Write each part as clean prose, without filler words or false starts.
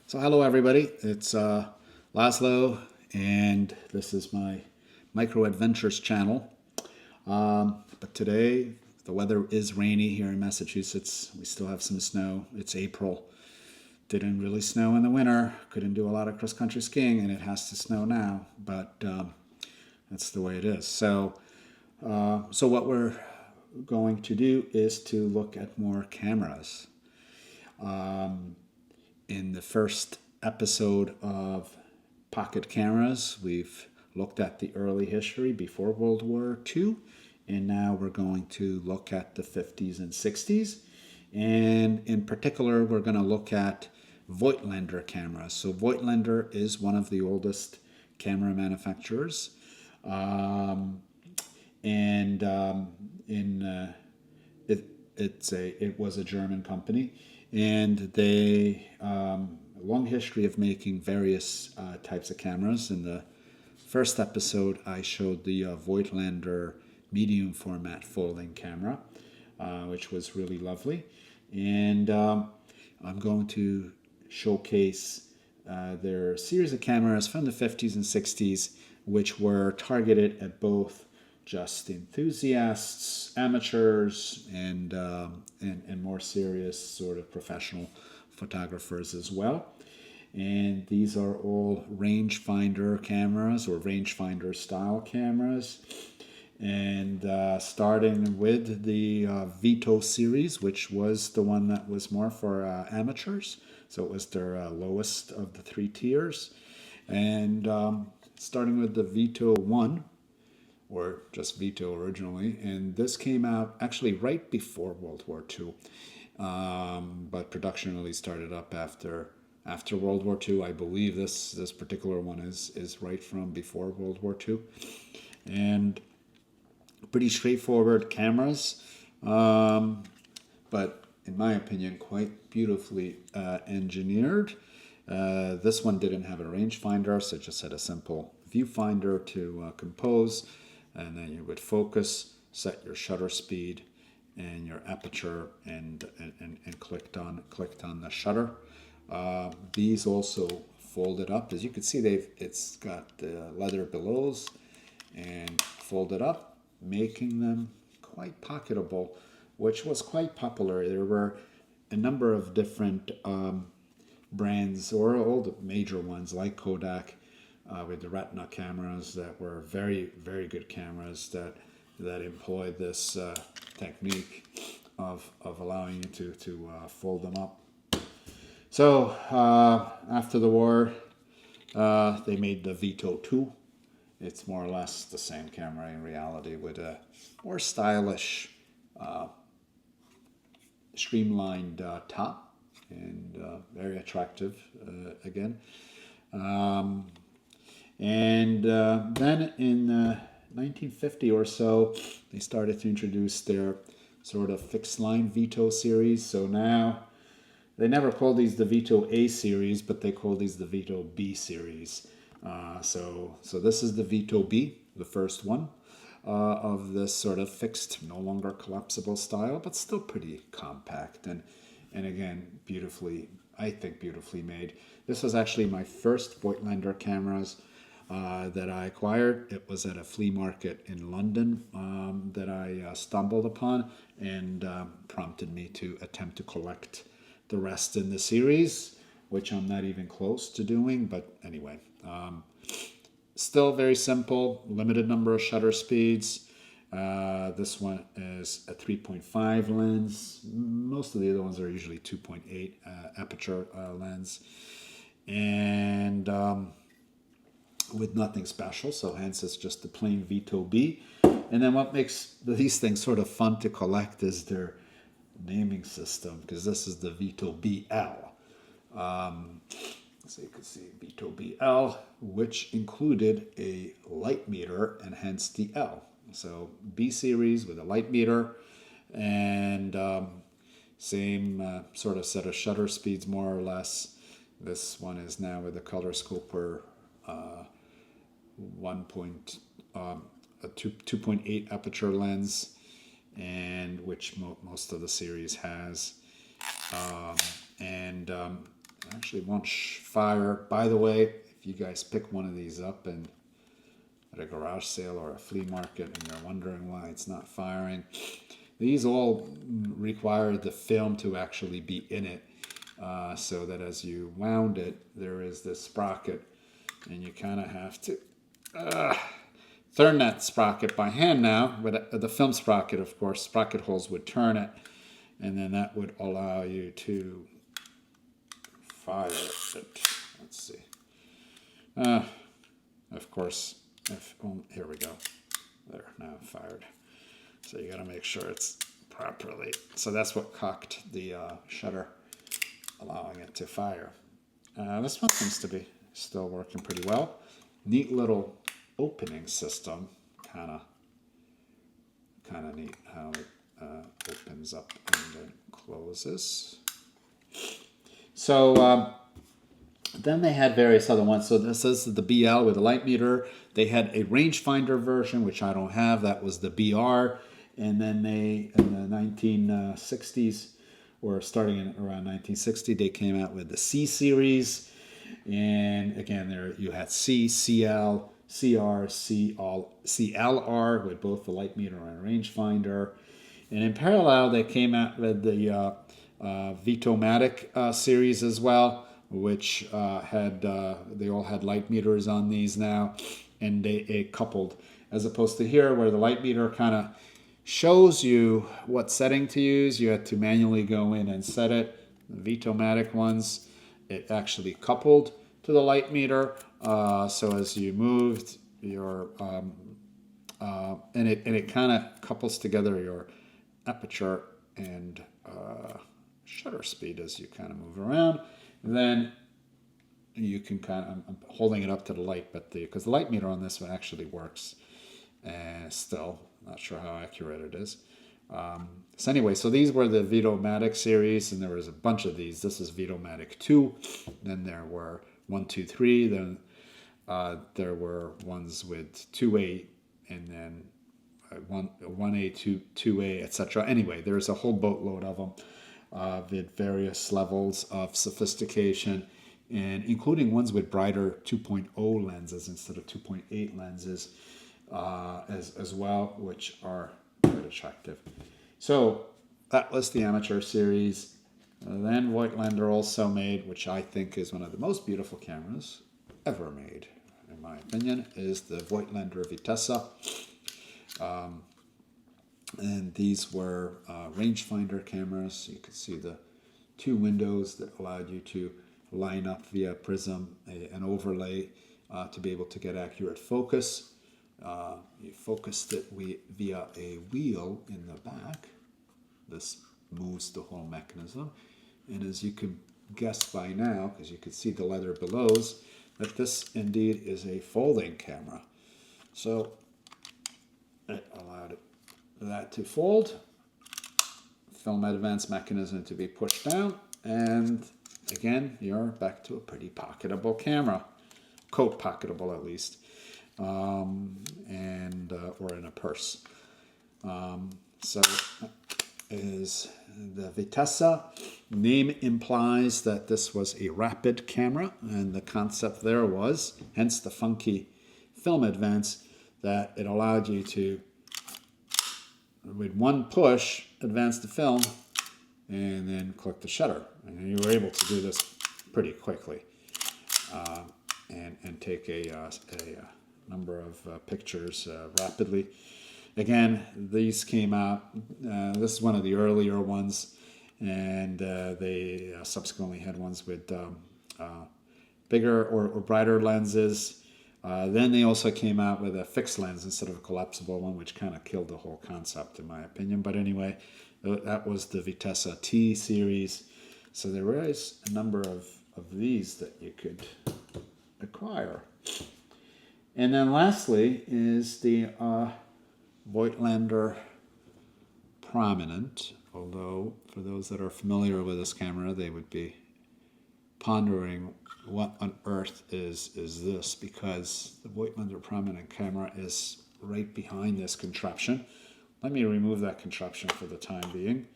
So hello everybody, it's Laszlo, and this is my Micro Adventures channel. But today the weather is rainy here in Massachusetts. We still have some snow. It's April. Didn't really snow in the winter. Couldn't do a lot of cross-country skiing, and it has to snow now. But that's the way it is. So what we're going to do is to look at more cameras. In the first episode of Pocket Cameras, we've looked at the early history before World War II, and now we're going to look at the 50s and 60s. And in particular, we're going to look at Voigtlander cameras. So Voigtlander is one of the oldest camera manufacturers. It was a German company, and they long history of making various types of cameras. In the first episode, I showed the Voigtlander medium format folding camera, which was really lovely, and I'm going to showcase their series of cameras from the 50s and 60s, which were targeted at both just enthusiasts, amateurs, and more serious sort of professional photographers as well. And these are all rangefinder cameras or rangefinder style cameras. And starting with the Vito series, which was the one that was more for amateurs. So it was their lowest of the three tiers. And starting with the Vito I, or just Vito originally, and this came out actually right before World War II, but production really started up after World War II. I believe this particular one is right from before World War II, and pretty straightforward cameras, but in my opinion quite beautifully engineered. This one didn't have a rangefinder, so it just had a simple viewfinder to compose, and then you would focus, set your shutter speed and your aperture, and clicked on the shutter. These also folded up. As you can see, it's got the leather belows and folded up, making them quite pocketable, which was quite popular. There were a number of different brands, or all the major ones like Kodak, with the retina cameras that were very, very good cameras that employed this technique of allowing you to fold them up. So after the war, they made the Vito II. It's more or less the same camera in reality, with a more stylish, streamlined top, and very attractive again. And then in 1950 or so, they started to introduce their sort of fixed line Vito series. So now they never call these the Vito A series, but they call these the Vito B series. So this is the Vito B, the first one of this sort of fixed, no longer collapsible style, but still pretty compact, and again, I think beautifully made. This was actually my first Voigtlander cameras that I acquired. It was at a flea market in London that I stumbled upon, and prompted me to attempt to collect the rest in the series, which I'm not even close to doing. But anyway, still very simple, limited number of shutter speeds. This one is a 3.5 lens. Most of the other ones are usually 2.8 aperture lens, and with nothing special, so hence it's just the plain Vito B. And then what makes these things sort of fun to collect is their naming system, because this is the Vito BL. So you can see Vito BL, which included a light meter, and hence the L. So B series with a light meter, and same sort of set of shutter speeds, more or less. This one is now with a color scoper 2.8 aperture lens, and which most of the series has, and actually won't fire. By the way, if you guys pick one of these up and at a garage sale or a flea market and you're wondering why it's not firing, these all require the film to actually be in it, so that as you wound it, there is this sprocket, and you kind of have to turn that sprocket by hand now. But the film sprocket, of course, sprocket holes would turn it, and then that would allow you to fire it. Let's see. Of course, here we go. There, now fired. So you got to make sure it's properly. So that's what cocked the shutter, allowing it to fire. This one seems to be still working pretty well. Neat little opening system. Kind of neat how it opens up and then closes. So then they had various other ones. So this is the BL with a light meter. They had a rangefinder version, which I don't have. That was the BR. And then they, in the 1960s, or starting in around 1960, they came out with the C series. And again, there you had C, CL, CR, CLR with both the light meter and rangefinder. And in parallel, they came out with the Vitomatic series as well, which they all had light meters on these now, and they coupled, as opposed to here where the light meter kind of shows you what setting to use. You had to manually go in and set it. The Vitomatic ones, it actually coupled to the light meter, so as you moved your and it kind of couples together your aperture and shutter speed as you kind of move around. And then you can I'm holding it up to the light, but because the light meter on this one actually works, and still not sure how accurate it is. So anyway, so these were the Vitomatic series, and there was a bunch of these. This is Vitomatic II. Then there were 1, 2, 3. Then there were ones with 2A, and then 1A, 2A, etc. Anyway, there's a whole boatload of them with various levels of sophistication, and including ones with brighter 2.0 lenses instead of 2.8 lenses as well, which are quite attractive. So that was the amateur series. Then Voigtlander also made, which I think is one of the most beautiful cameras ever made, in my opinion, is the Voigtlander Vitessa. And these were rangefinder cameras. You could see the two windows that allowed you to line up via prism an overlay to be able to get accurate focus. You focused it via a wheel in the back. This moves the whole mechanism. And as you can guess by now, because you can see the leather belows, that this indeed is a folding camera. So it allowed that to fold, film advance mechanism to be pushed down, and again, you're back to a pretty pocketable camera, coat pocketable at least, and or in a purse. So is the Vitessa. Name implies that this was a rapid camera, and the concept there was, hence the funky film advance, that it allowed you to, with one push, advance the film and then click the shutter. And you were able to do this pretty quickly and take a number of pictures rapidly. Again, these came out, this is one of the earlier ones, and they subsequently had ones with bigger or brighter lenses. Then they also came out with a fixed lens instead of a collapsible one, which kind of killed the whole concept in my opinion. But anyway, that was the Vitessa T series. So there is a number of these that you could acquire. And then lastly is the Voigtlander Prominent, although for those that are familiar with this camera, they would be pondering what on earth is this, because the Voigtlander Prominent camera is right behind this contraption. Let me remove that contraption for the time being.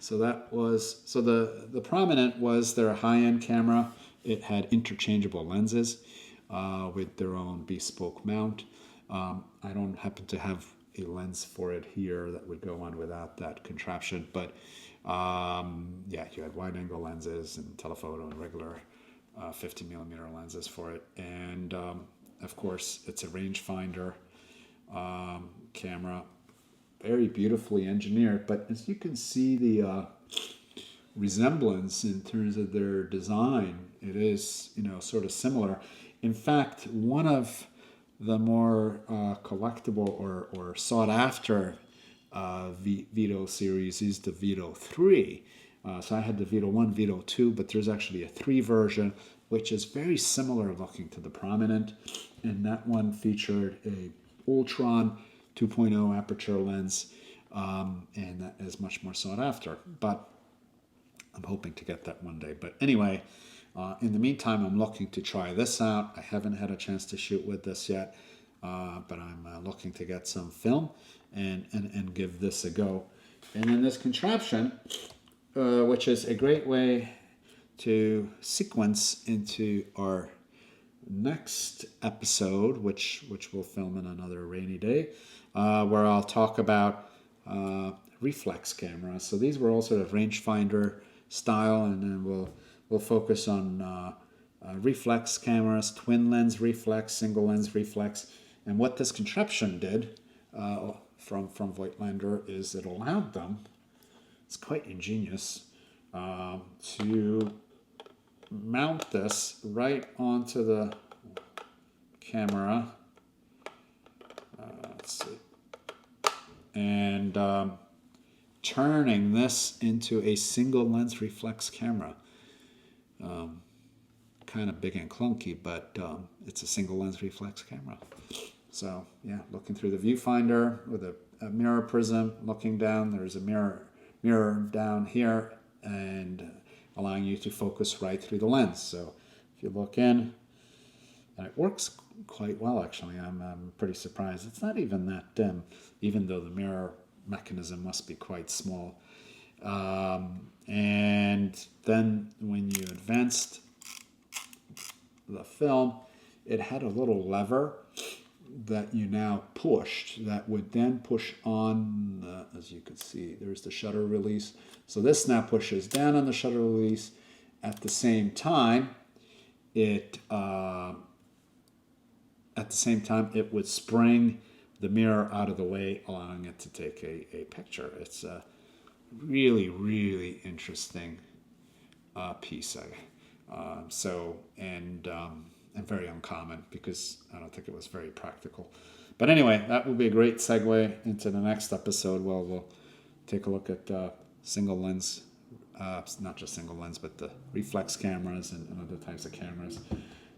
So that was, so the prominent was their high-end camera. It had interchangeable lenses with their own bespoke mount. I don't happen to have a lens for it here that would go on without that contraption, but yeah, you had wide-angle lenses and telephoto and regular 50mm lenses for it. And of course, it's a rangefinder camera, very beautifully engineered. But as you can see, the resemblance in terms of their design, it is, you know, sort of similar. In fact, one of the more collectible or sought after Vito series is the Vito III. So I had the Vito I, Vito II, but there's actually a 3 version, which is very similar looking to the prominent. And that one featured a Ultron 2.0 aperture lens, and that is much more sought after. But I'm hoping to get that one day. But anyway, in the meantime, I'm looking to try this out. I haven't had a chance to shoot with this yet, but I'm looking to get some film and give this a go. And then this contraption, which is a great way to sequence into our next episode, which we'll film in another rainy day, where I'll talk about reflex cameras. So these were all sort of rangefinder style, and then we'll focus on reflex cameras, twin lens reflex, single lens reflex. And what this contraption did from Voigtlander is it allowed them, it's quite ingenious, to mount this right onto the camera. Let's see. And turning this into a single lens reflex camera. Kind of big and clunky, but it's a single lens reflex camera. So yeah, looking through the viewfinder with a mirror prism, looking down, there's a mirror down here, and allowing you to focus right through the lens. So if you look in, and it works quite well actually. I'm pretty surprised. It's not even that dim, even though the mirror mechanism must be quite small. And then when you advanced the film, it had a little lever that you now pushed that would then push on, as you can see, there's the shutter release. So this now pushes down on the shutter release. At the same time, it would spring the mirror out of the way, allowing it to take a picture. It's a really, really interesting piece. And very uncommon, because I don't think it was very practical. But anyway, that will be a great segue into the next episode. Well, we'll take a look at single lens, not just single lens, but the reflex cameras and other types of cameras.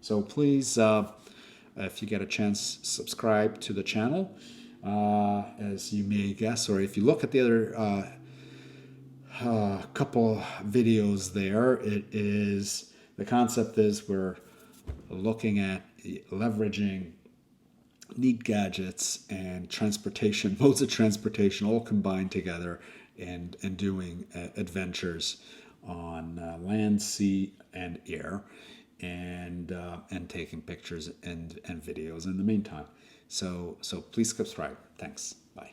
So please, if you get a chance, subscribe to the channel. As you may guess, or if you look at the other couple videos there, the concept is we're looking at leveraging neat gadgets and transportation, modes of transportation all combined together, and doing adventures on land, sea, and air, and taking pictures and videos in the meantime. So please subscribe. Thanks. Bye.